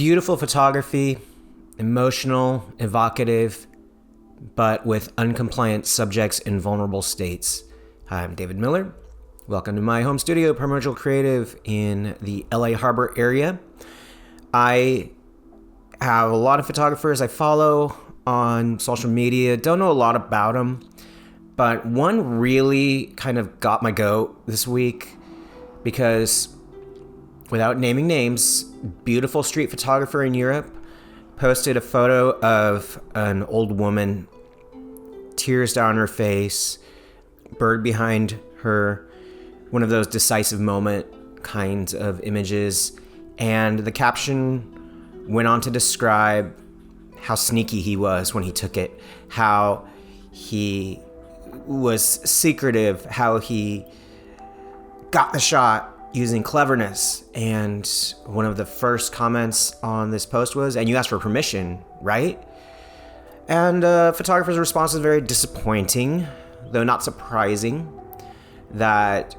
Beautiful photography, emotional, evocative, but with uncompliant subjects in vulnerable states. Hi, I'm David Miller. Welcome to my home studio, Primordial Creative, in the LA Harbor area. I have a lot of photographers I follow on social media. Don't know a lot about them, but one really kind of got my goat this week because, without naming names, beautiful street photographer in Europe posted a photo of an old woman, tears down her face, bird behind her, one of those decisive moment kinds of images. And the caption went on to describe how sneaky he was when he took it, how he was secretive, how he got the shot using cleverness. And one of the first comments on this post was, "And you asked for permission, right?" And photographer's response was very disappointing, though not surprising, that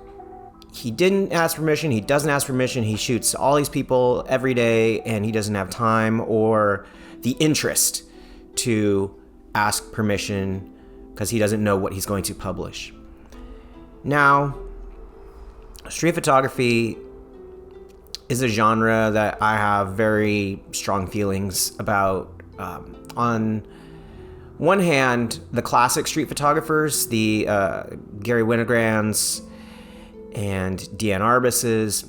he didn't ask permission, he doesn't ask permission, he shoots all these people every day, and he doesn't have time or the interest to ask permission because he doesn't know what he's going to publish. Now, street photography is a genre that I have very strong feelings about. On one hand, the classic street photographers, the Gary Winograns and Deanne Arbises,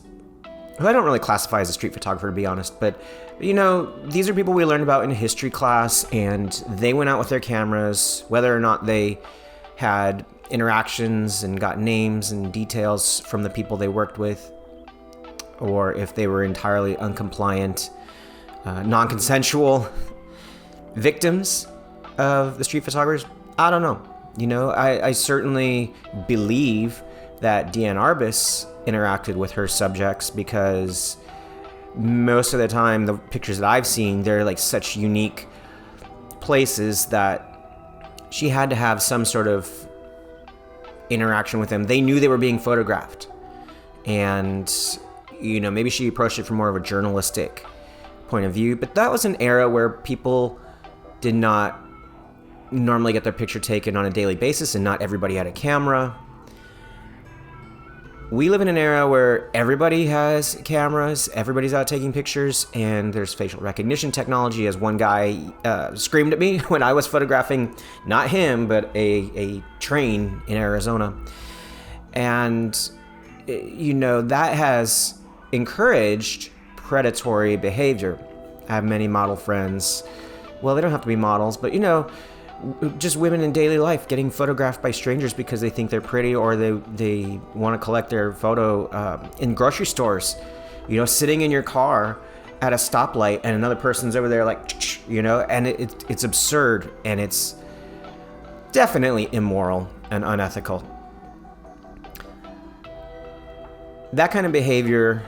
who I don't really classify as a street photographer, to be honest, but you know, these are people we learned about in history class, and they went out with their cameras, whether or not they had interactions and got names and details from the people they worked with, or if they were entirely uncompliant, non-consensual victims of the street photographers. I don't know. You know, I certainly believe that Deanne Arbis interacted with her subjects, because most of the time the pictures that I've seen, they're like such unique places that she had to have some sort of interaction with them. They knew they were being photographed, and you know, maybe she approached it from more of a journalistic point of view, but that was an era where people did not normally get their picture taken on a daily basis, and not everybody had a camera. We live in an era where everybody has cameras, everybody's out taking pictures, and there's facial recognition technology, as one guy screamed at me when I was photographing, not him, but a train in Arizona. And, you know, that has encouraged predatory behavior. I have many model friends. Well, they don't have to be models, but, you know, just women in daily life getting photographed by strangers because they think they're pretty, or they want to collect their photo in grocery stores, you know, sitting in your car at a stoplight and another person's over there like, you know, and it's absurd, and it's definitely immoral and unethical. That kind of behavior,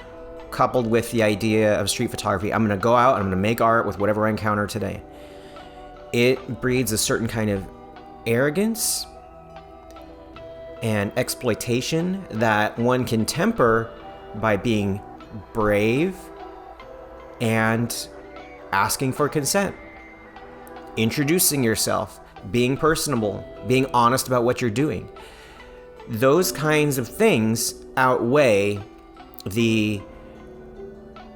coupled with the idea of street photography, I'm going to go out and I'm going to make art with whatever I encounter today, it breeds a certain kind of arrogance and exploitation that one can temper by being brave and asking for consent, introducing yourself, being personable, being honest about what you're doing. Those kinds of things outweigh the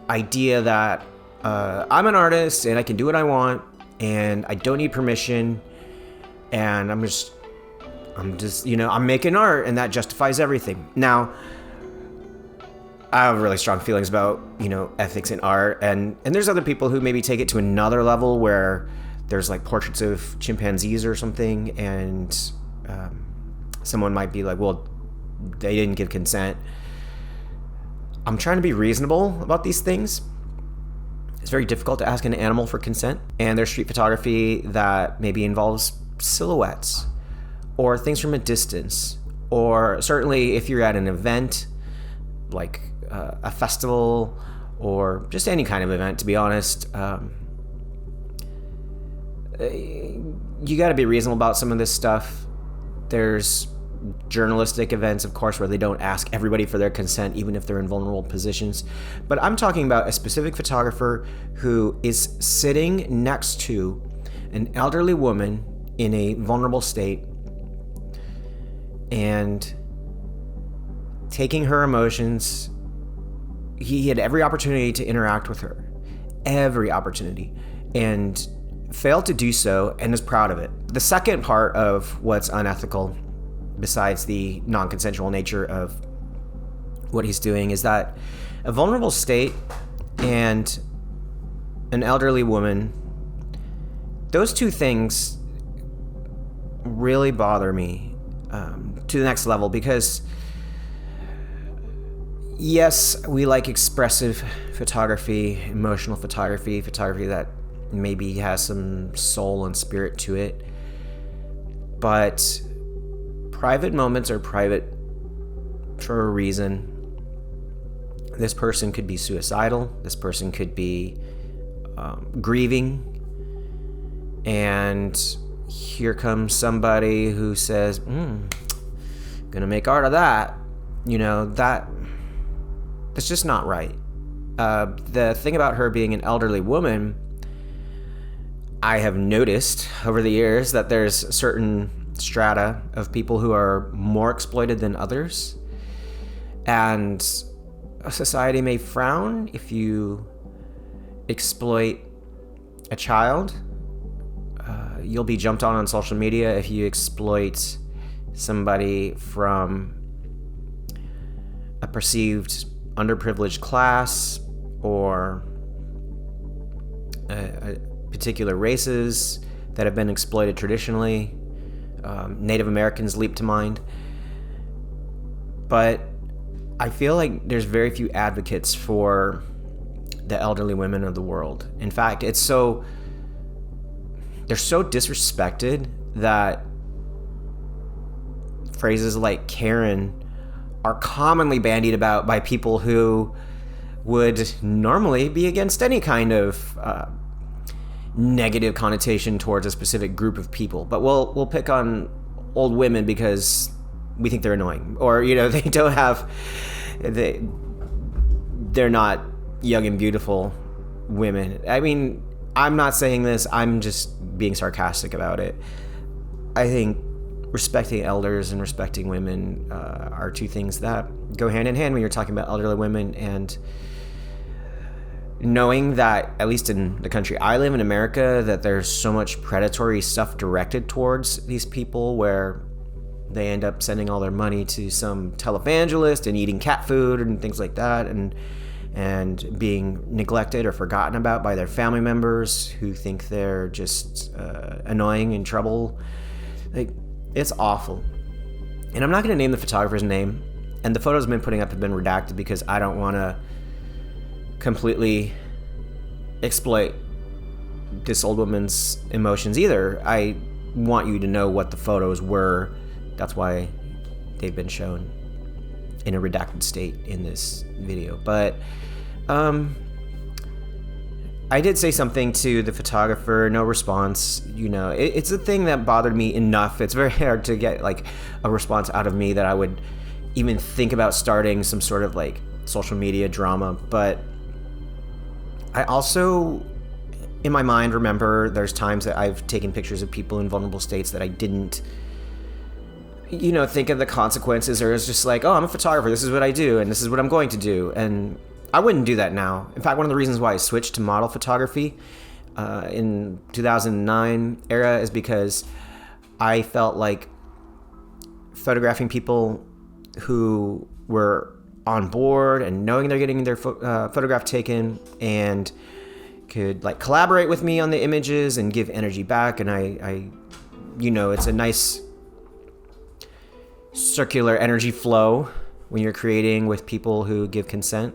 idea that I'm an artist and I can do what I want, and I don't need permission, and I'm just, you know, I'm making art, and that justifies everything. Now, I have really strong feelings about, you know, ethics in art, and there's other people who maybe take it to another level where there's like portraits of chimpanzees or something, and someone might be like, well, they didn't give consent. I'm trying to be reasonable about these things. It's very difficult to ask an animal for consent, and there's street photography that maybe involves silhouettes or things from a distance, or certainly if you're at an event like a festival or just any kind of event, to be honest, you got to be reasonable about some of this stuff. There's journalistic events, of course, where they don't ask everybody for their consent, even if they're in vulnerable positions. But I'm talking about a specific photographer who is sitting next to an elderly woman in a vulnerable state and taking her emotions. He had every opportunity to interact with her, every opportunity, and failed to do so, and is proud of it. The second part of what's unethical, besides the non-consensual nature of what he's doing, is that a vulnerable state and an elderly woman, those two things really bother me to the next level, because yes, we like expressive photography, emotional photography, photography that maybe has some soul and spirit to it, but private moments are private for a reason. This person could be suicidal. This person could be grieving, and here comes somebody who says, gonna make art of that. That's just not right. The thing about her being an elderly woman, I have noticed over the years that there's certain strata of people who are more exploited than others, and a society may frown if you exploit a child. You'll be jumped on social media if you exploit somebody from a perceived underprivileged class or particular races that have been exploited traditionally. Native Americans leap to mind. But I feel like there's very few advocates for the elderly women of the world. In fact, they're so disrespected that phrases like Karen are commonly bandied about by people who would normally be against any kind of negative connotation towards a specific group of people. But we'll pick on old women because we think they're annoying, or they don't have they're not young and beautiful women. I mean, I'm not saying this, I'm just being sarcastic about it. I think respecting elders and respecting women are two things that go hand in hand when you're talking about elderly women, and knowing that, at least in the country I live in, America, that there's so much predatory stuff directed towards these people where they end up sending all their money to some televangelist and eating cat food and things like that, and being neglected or forgotten about by their family members who think they're just annoying and trouble. Like, it's awful. And I'm not going to name the photographer's name, and the photos I've been putting up have been redacted because I don't want to completely exploit this old woman's emotions either. I want you to know what the photos were. That's why they've been shown in a redacted state in this video. But I did say something to the photographer, no response. It's a thing that bothered me enough. It's very hard to get like a response out of me that I would even think about starting some sort of like social media drama. But I also, in my mind, remember there's times that I've taken pictures of people in vulnerable states that I didn't, think of the consequences, or it's just like, oh, I'm a photographer, this is what I do, and this is what I'm going to do. And I wouldn't do that now. In fact, one of the reasons why I switched to model photography in 2009 era is because I felt like photographing people who were on board and knowing they're getting their photograph taken and could like collaborate with me on the images and give energy back. And I it's a nice circular energy flow when you're creating with people who give consent.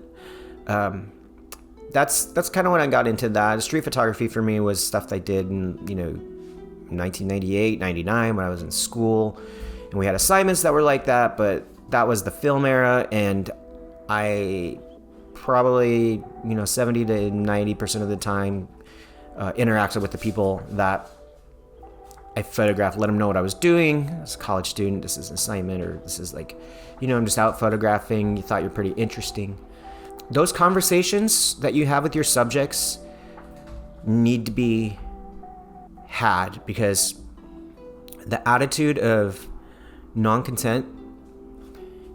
That's kind of when I got into that. Street photography for me was stuff I did in 1998, 99 when I was in school, and we had assignments that were like that, but that was the film era, and I probably 70 to 90% of the time interacted with the people that I photographed, let them know what I was doing as a college student. This is an assignment, or this is like, I'm just out photographing. You thought you're pretty interesting. Those conversations that you have with your subjects need to be had, because the attitude of non-content,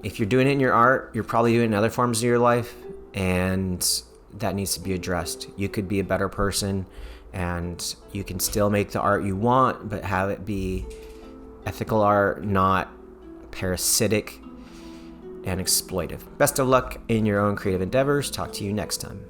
if you're doing it in your art, you're probably doing it in other forms of your life, and that needs to be addressed. You could be a better person, and you can still make the art you want, but have it be ethical art, not parasitic and exploitive. Best of luck in your own creative endeavors. Talk to you next time.